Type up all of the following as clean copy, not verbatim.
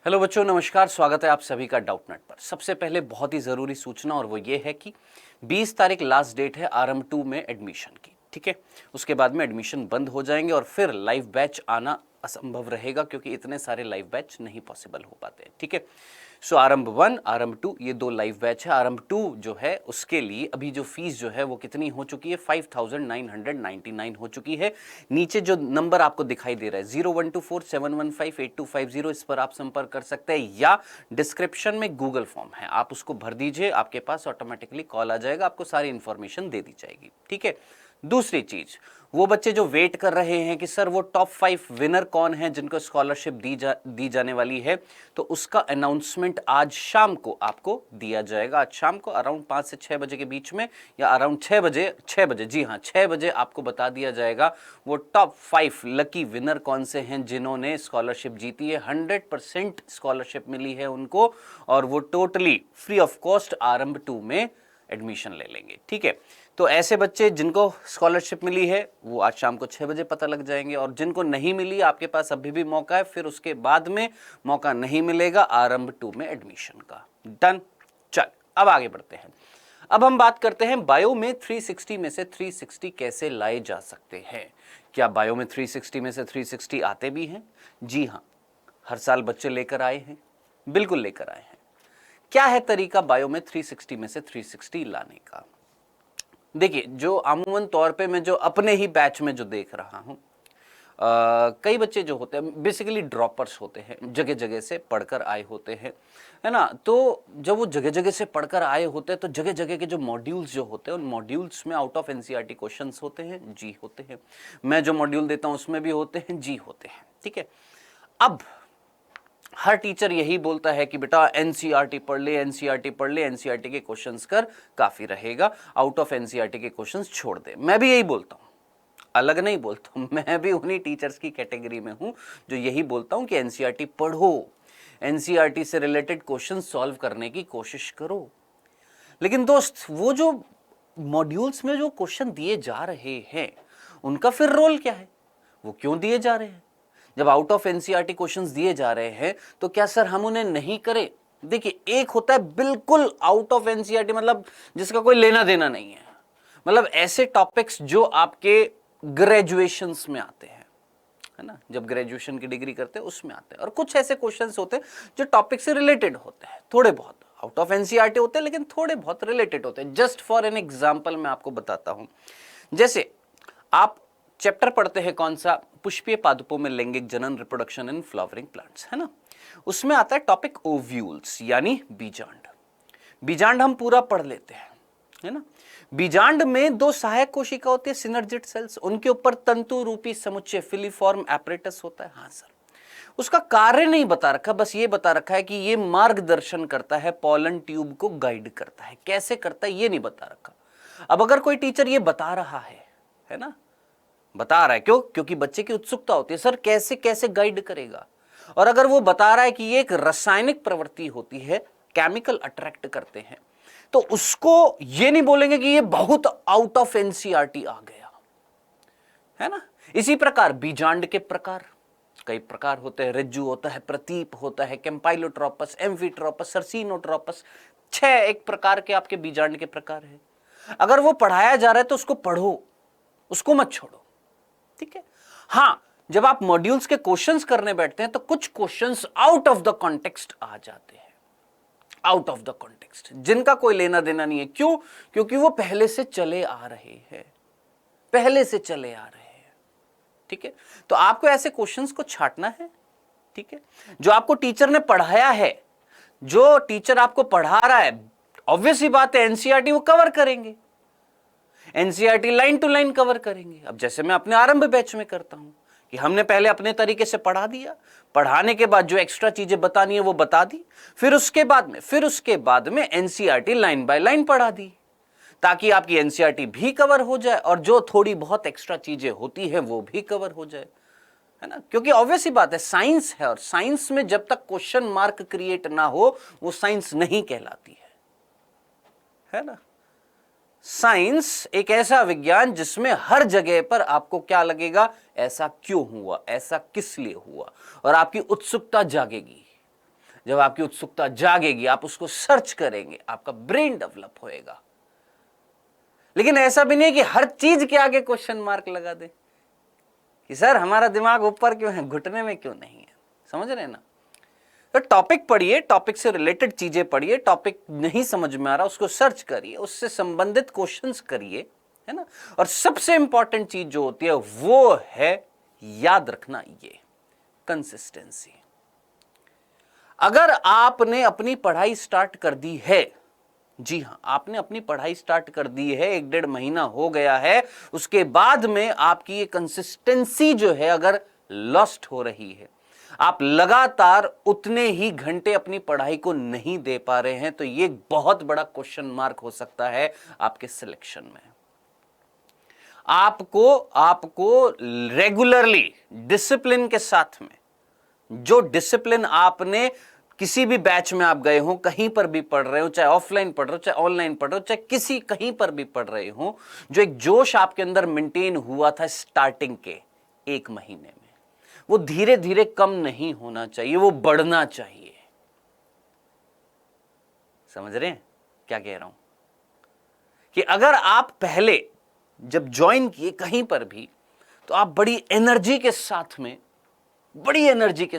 Hello बच्चों, नमस्कार। स्वागत है आप सभी का डाउटनेट पर। सबसे पहले बहुत ही ज़रूरी सूचना और वो ये है कि 20 तारीख लास्ट डेट है आरंभ 2 में एडमिशन की। ठीक है, उसके बाद में एडमिशन बंद हो जाएंगे और फिर लाइव बैच आना असंभव रहेगा क्योंकि इतने सारे लाइव बैच नहीं पॉसिबल हो पाते हैं। ठीक है, सो आरंभ 1 आरंभ 2 ये दो लाइव बैच है। आरंभ 2 जो है उसके लिए अभी जो फीस जो है वो कितनी हो चुकी है, 5999 हो चुकी है। नीचे जो नंबर आपको दिखाई दे रहा है 012471158250, इस पर आप संपर्क कर सकते हैं या डिस्क्रिप्शन में गूगल फॉर्म है, आप उसको भर दीजिए, आपके पास ऑटोमेटिकली कॉल आ जाएगा, आपको सारी इंफॉर्मेशन दे दी जाएगी। ठीक है, दूसरी चीज, वो बच्चे जो वेट कर रहे हैं कि सर वो टॉप 5 विनर कौन है जिनको स्कॉलरशिप दी जाने वाली है, तो उसका अनाउंसमेंट आज शाम को आपको दिया जाएगा। आज शाम को अराउंड 5 से 6 बजे के बीच में या अराउंड 6 बजे, जी हाँ 6 बजे आपको बता दिया जाएगा वो टॉप 5 लकी विनर कौन से हैं जिन्होंने स्कॉलरशिप जीती है। 100% स्कॉलरशिप मिली है उनको और वो टोटली फ्री ऑफ कॉस्ट आरंभ 2 में एडमिशन ले लेंगे। ठीक है, तो ऐसे बच्चे जिनको स्कॉलरशिप मिली है वो आज शाम को 6 बजे पता लग जाएंगे और जिनको नहीं मिली आपके पास अभी भी मौका है, फिर उसके बाद में मौका नहीं मिलेगा आरंभ 2 में एडमिशन का। डन। चल अब आगे बढ़ते हैं। अब हम बात करते हैं बायो में 360 में से 360 कैसे लाए जा सकते हैं। क्या बायो में 360 में से 360 आते भी हैं? जी हाँ, हर साल बच्चे लेकर आए हैं, बिल्कुल लेकर आए हैं। क्या है तरीका बायो में 360 में से 360 लाने का? देखिए, जो अमूमन तौर पे मैं जो अपने ही बैच में जो देख रहा हूं, कई बच्चे जो होते हैं बेसिकली ड्रॉपर्स होते हैं, जगह जगह से पढ़कर आए होते हैं, है ना। तो जब वो जगह जगह से पढ़कर आए होते हैं तो जगह जगह के जो मॉड्यूल्स जो होते हैं उन मॉड्यूल्स में आउट ऑफ एनसीईआरटी क्वेश्चंस होते हैं। जी होते हैं। मैं जो मॉड्यूल देता हूं उसमें भी होते हैं। जी होते हैं। ठीक है, अब हर टीचर यही बोलता है कि बेटा एनसीईआरटी पढ़ ले, एनसीईआरटी पढ़ ले, एनसीईआरटी के क्वेश्चंस कर, काफी रहेगा, आउट ऑफ एनसीईआरटी के क्वेश्चंस छोड़ दे। मैं भी यही बोलता हूं, अलग नहीं बोलता हूं, मैं भी उन्हीं टीचर्स की कैटेगरी में हूं जो यही बोलता हूं कि एनसीईआरटी पढ़ो, एनसीईआरटी से रिलेटेड क्वेश्चन सॉल्व करने की कोशिश करो। लेकिन दोस्त, वो जो मॉड्यूल्स में जो क्वेश्चन दिए जा रहे हैं उनका फिर रोल क्या है? वो क्यों दिए जा रहे हैं? जब आउट ऑफ एनसीईआरटी क्वेश्चंस दिए जा रहे हैं तो क्या सर हम उन्हें नहीं करें? देखिए, एक होता है बिल्कुल आउट ऑफ एनसीईआरटी, मतलब जिसका कोई लेना देना नहीं है, मतलब ऐसे टॉपिक्स जो आपके ग्रेजुएशंस में आते हैं, है ना, जब ग्रेजुएशन की डिग्री करते हैं उसमें आते हैं। और कुछ ऐसे क्वेश्चंस होते हैं जो टॉपिक से रिलेटेड होते हैं, थोड़े बहुत आउट ऑफ एनसीईआरटी होते हैं लेकिन थोड़े बहुत रिलेटेड होते हैं। जस्ट फॉर एन एग्जांपल मैं आपको बताता हूं, जैसे आप चैप्टर पढ़ते हैं कौन सा, पुष्पीय पादपों में लैंगिक जनन, रिप्रोडक्शन इन फ्लावरिंग प्लांट्स, है ना। उसमें आता है टॉपिक ओव्यूल्स यानी बीजांड। बीजांड हम पूरा पढ़ लेते हैं, है ना। बीजांड में 2 सहायक कोशिका होती है, सिनर्जिड सेल्स, उनके ऊपर तंतु रूपी समुच्चय फिलीफॉर्म एपरेटस होता है। हाँ सर, उसका कार्य नहीं बता रखा, बस ये बता रखा है कि ये मार्गदर्शन करता है, पॉलन ट्यूब को गाइड करता है। कैसे करता है ये नहीं बता रखा। अब अगर कोई टीचर ये बता रहा है ना, बता रहा है, क्योंकि बच्चे की उत्सुकता होती है, सर कैसे कैसे गाइड करेगा। और अगर वो बता रहा है कि ये एक रासायनिक प्रवृत्ति होती है, केमिकल अट्रैक्ट करते हैं, तो उसको ये नहीं बोलेंगे कि ये बहुत आउट ऑफ एनसीईआरटी आ गया, है ना। इसी प्रकार बीजांड के प्रकार कई प्रकार होते हैं, रज्जु होता है, प्रतीप होता है, कैम्पाइलोट्रोपस, एम्फीट्रोपस, सर्सिनोट्रोपस, 6 एक प्रकार के आपके बीजांड के प्रकार है। अगर वो पढ़ाया जा रहा है तो उसको पढ़ो, उसको मत छोड़ो। ठीक है, हां, जब आप मॉड्यूल्स के क्वेश्चंस करने बैठते हैं तो कुछ questions out of the context आ जाते हैं, आउट ऑफ द कॉन्टेक्स्ट, जिनका कोई लेना देना नहीं है। क्यों? क्योंकि वो पहले से चले आ रहे हैं, पहले से चले आ रहे हैं। ठीक है, तो आपको ऐसे क्वेश्चंस को छांटना है। ठीक है, जो आपको टीचर ने पढ़ाया है, जो टीचर आपको पढ़ा रहा है, ऑब्वियस ही बात है एनसीईआरटी वो कवर करेंगे, NCERT line to line cover करेंगे। अब जैसे मैं अपने आरंभ बैच में करता हूं कि हमने पहले अपने तरीके से पढ़ा दिया, पढ़ाने के बाद जो एक्स्ट्रा चीजें बतानी है वो बता दी, फिर उसके बाद में एनसीईआरटी लाइन बाय लाइन पढ़ा दी, ताकि आपकी एनसीईआरटी भी कवर हो जाए और जो थोड़ी बहुत एक्स्ट्रा चीजें होती है वो भी कवर हो जाए, है ना। क्योंकि ऑब्वियस ही बात है, साइंस है और साइंस में जब तक क्वेश्चन मार्क क्रिएट ना हो वो साइंस नहीं कहलाती है ना। साइंस एक ऐसा विज्ञान जिसमें हर जगह पर आपको क्या लगेगा, ऐसा क्यों हुआ, ऐसा किस लिए हुआ, और आपकी उत्सुकता जागेगी। जब आपकी उत्सुकता जागेगी, आप उसको सर्च करेंगे, आपका ब्रेन डेवलप होएगा। लेकिन ऐसा भी नहीं कि हर चीज के आगे क्वेश्चन मार्क लगा दे कि सर हमारा दिमाग ऊपर क्यों है, घुटने में क्यों नहीं है। समझ रहे हैं ना? तो टॉपिक पढ़िए, टॉपिक से रिलेटेड चीजें पढ़िए, टॉपिक नहीं समझ में आ रहा उसको सर्च करिए, उससे संबंधित क्वेश्चंस करिए, है ना। और सबसे इंपॉर्टेंट चीज जो होती है वो है, याद रखना, ये कंसिस्टेंसी। अगर आपने अपनी पढ़ाई स्टार्ट कर दी है, जी हां, आपने अपनी पढ़ाई स्टार्ट कर दी है, 1-1.5 महीना हो गया है, उसके बाद में आपकी ये कंसिस्टेंसी जो है अगर लॉस्ट हो रही है, आप लगातार उतने ही घंटे अपनी पढ़ाई को नहीं दे पा रहे हैं, तो ये बहुत बड़ा क्वेश्चन मार्क हो सकता है आपके सिलेक्शन में। आपको रेगुलरली डिसिप्लिन के साथ में, जो डिसिप्लिन आपने किसी भी बैच में आप गए हो, कहीं पर भी पढ़ रहे हो, चाहे ऑफलाइन पढ़ रहे हो, चाहे ऑनलाइन पढ़ रहे हो, चाहे किसी कहीं पर भी पढ़ रहे हो, जो एक जोश आपके अंदर मेंटेन हुआ था स्टार्टिंग के 1 महीने में, वो धीरे धीरे कम नहीं होना चाहिए, वो बढ़ना चाहिए। समझ रहे हैं क्या कह रहा हूं? कि अगर आप पहले जब ज्वाइन किए कहीं पर भी, तो आप बड़ी एनर्जी के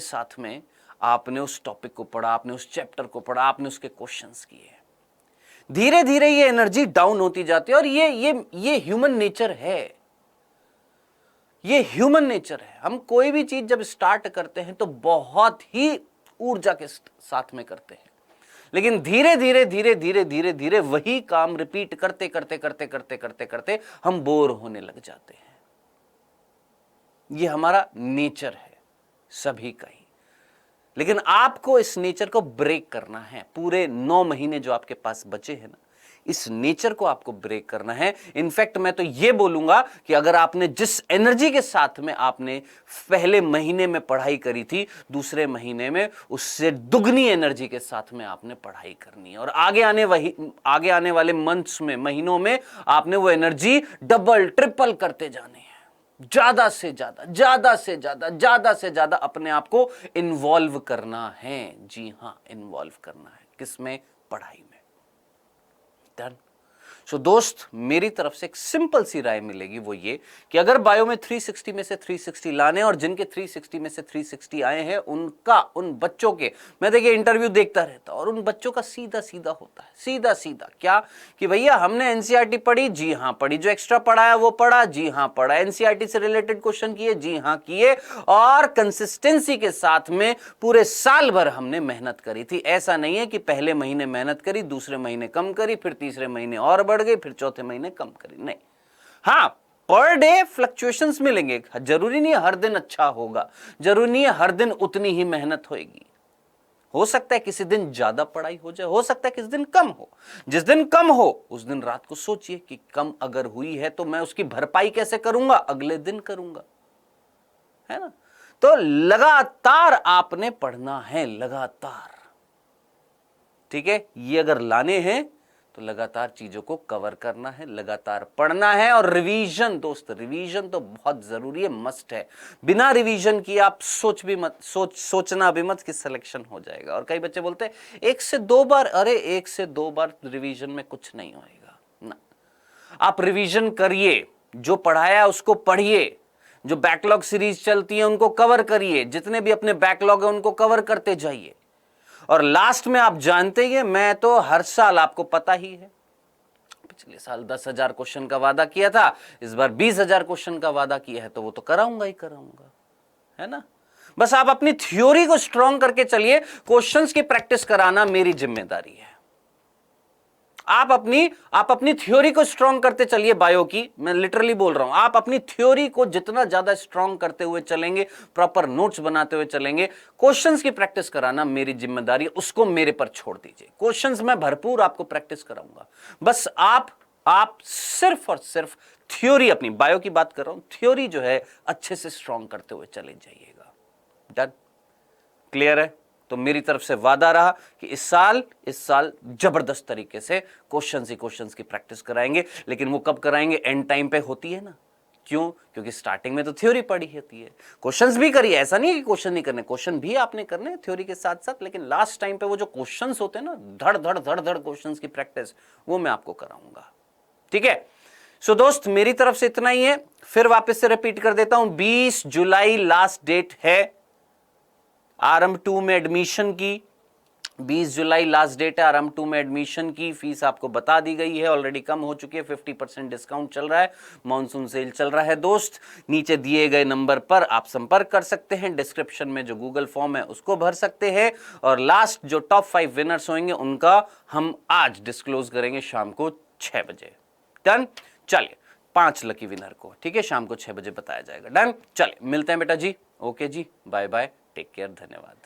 साथ में आपने उस टॉपिक को पढ़ा, आपने उस चैप्टर को पढ़ा, आपने उसके क्वेश्चंस किए। धीरे धीरे ये एनर्जी डाउन होती जाती है, और ये ह्यूमन नेचर है। ये ह्यूमन नेचर है। हम कोई भी चीज जब स्टार्ट करते हैं तो बहुत ही ऊर्जा के साथ में करते हैं, लेकिन धीरे धीरे वही काम रिपीट करते हम बोर होने लग जाते हैं। ये हमारा नेचर है सभी का ही। लेकिन आपको इस नेचर को ब्रेक करना है। पूरे 9 महीने जो आपके पास बचे हैं ना, इस नेचर को आपको ब्रेक करना है। इनफैक्ट मैं तो ये बोलूंगा कि अगर आपने जिस एनर्जी के साथ में आपने पहले महीने में पढ़ाई करी थी, दूसरे महीने में उससे दुगनी एनर्जी के साथ में आपने पढ़ाई करनी है, और आगे आने वाले मंथ्स में, महीनों में आपने वो एनर्जी डबल ट्रिपल करते जाने हैं। ज्यादा से ज्यादा अपने आप को इन्वॉल्व करना है। जी हां, इन्वॉल्व करना है। किसमें? पढ़ाई में। डन। सो दोस्त, मेरी तरफ से एक सिंपल सी राय मिलेगी, वो ये कि अगर बायो में 360 में से 360 लाने, और जिनके 360 में से 360 आए हैं उन बच्चों के, मैं देखिए इंटरव्यू देखता रहता, और उन बच्चों का सीधा सीधा होता है, सीधा क्या कि भैया हमने एनसीईआरटी पढ़ी, जी हां पढ़ी, जो एक्स्ट्रा पढ़ाया वो पढ़ा, जी हां पढ़ा, एनसीईआरटी से रिलेटेड क्वेश्चन किए, जी हां किए, और कंसिस्टेंसी के साथ में पूरे साल भर हमने मेहनत करी थी। ऐसा नहीं है कि पहले महीने मेहनत करी, दूसरे महीने कम करी, फिर तीसरे महीने और बढ़ गई, फिर चौथे महीने कम करी, नहीं। हां, पर डे फ्लक्चुएशंस मिलेंगे। जरूरी नहीं है हर दिन अच्छा होगा, जरूरी नहीं है हर दिन उतनी ही मेहनत होगी। हो सकता है किसी दिन ज्यादा पढ़ाई हो जाए, हो सकता है किसी दिन कम हो। जिस दिन कम हो उस दिन रात को सोचिए कि कम अगर हुई है तो मैं उसकी भरपाई कैसे करूंगा, अगले दिन करूंगा, है ना। तो लगातार आपने पढ़ना है, लगातार। ठीक है, ये अगर लाने हैं तो लगातार चीजों को कवर करना है, लगातार पढ़ना है। और रिवीजन, दोस्त, रिवीजन तो बहुत जरूरी है, मस्ट है। बिना रिवीजन किए आप सोचना भी मत कि सिलेक्शन हो जाएगा। और कई बच्चे बोलते हैं 1 से 2 बार, अरे 1 से 2 बार रिवीजन में कुछ नहीं होएगा ना। आप रिवीजन करिए, जो पढ़ाया उसको पढ़िए, जो बैकलॉग सीरीज चलती है उनको कवर करिए, जितने भी अपने बैकलॉग है उनको कवर करते जाइए। और लास्ट में आप जानते ही हैं, मैं तो हर साल, आपको पता ही है, पिछले साल 10,000 क्वेश्चन का वादा किया था, इस बार 20,000 क्वेश्चन का वादा किया है, तो वो तो कराऊंगा ही कराऊंगा, है ना। बस आप अपनी थ्योरी को स्ट्रॉन्ग करके चलिए, क्वेश्चंस की प्रैक्टिस कराना मेरी जिम्मेदारी है। आप अपनी थ्योरी को स्ट्रॉन्ग करते चलिए, बायो की मैं लिटरली बोल रहा हूं। आप अपनी थ्योरी को जितना ज्यादा स्ट्रॉन्ग करते हुए चलेंगे, प्रॉपर नोट्स बनाते हुए चलेंगे, क्वेश्चंस की प्रैक्टिस कराना मेरी जिम्मेदारी है, उसको मेरे पर छोड़ दीजिए। क्वेश्चंस मैं भरपूर आपको प्रैक्टिस कराऊंगा, बस आप सिर्फ और सिर्फ थ्योरी, अपनी बायो की बात कर रहा हूं, थ्योरी जो है अच्छे से स्ट्रॉन्ग करते हुए चले जाइएगा। डन? क्लियर है? तो मेरी तरफ से वादा रहा कि इस साल जबरदस्त तरीके से क्वेश्चंस की प्रैक्टिस कराएंगे। लेकिन वो कब कराएंगे? एंड टाइम पे होती है ना, क्यों? क्योंकि स्टार्टिंग में तो थ्योरी पढ़ी होती है, क्वेश्चंस भी करिए, ऐसा नहीं है कि क्वेश्चन नहीं करने, क्वेश्चन भी आपने करने थ्योरी के साथ साथ, लेकिन लास्ट टाइम पे वो जो क्वेश्चंस होते हैं ना, धड़ धड़ धड़ धड़ क्वेश्चंस की प्रैक्टिस, वो मैं आपको कराऊंगा। ठीक है, सो दोस्त मेरी तरफ से इतना ही है। फिर वापस से रिपीट कर देता हूं, 20 जुलाई लास्ट डेट है आरंभ 2 में एडमिशन की। 20 जुलाई लास्ट डेट है आरंभ 2 में एडमिशन की। फीस आपको बता दी गई है, ऑलरेडी कम हो चुकी है, 50% डिस्काउंट चल रहा है, मॉनसून सेल चल रहा है दोस्त। नीचे दिए गए नंबर पर आप संपर्क कर सकते हैं, डिस्क्रिप्शन में जो गूगल फॉर्म है उसको भर सकते हैं, और लास्ट जो टॉप 5 विनर्स होंगे उनका हम आज डिस्क्लोज करेंगे शाम को 6 बजे। डन, चलिए 5 लकी विनर को, ठीक है, शाम को 6 बजे बताया जाएगा। डन, चलिए मिलते हैं बेटा जी। ओके जी, बाय बाय, टेक केयर, धन्यवाद।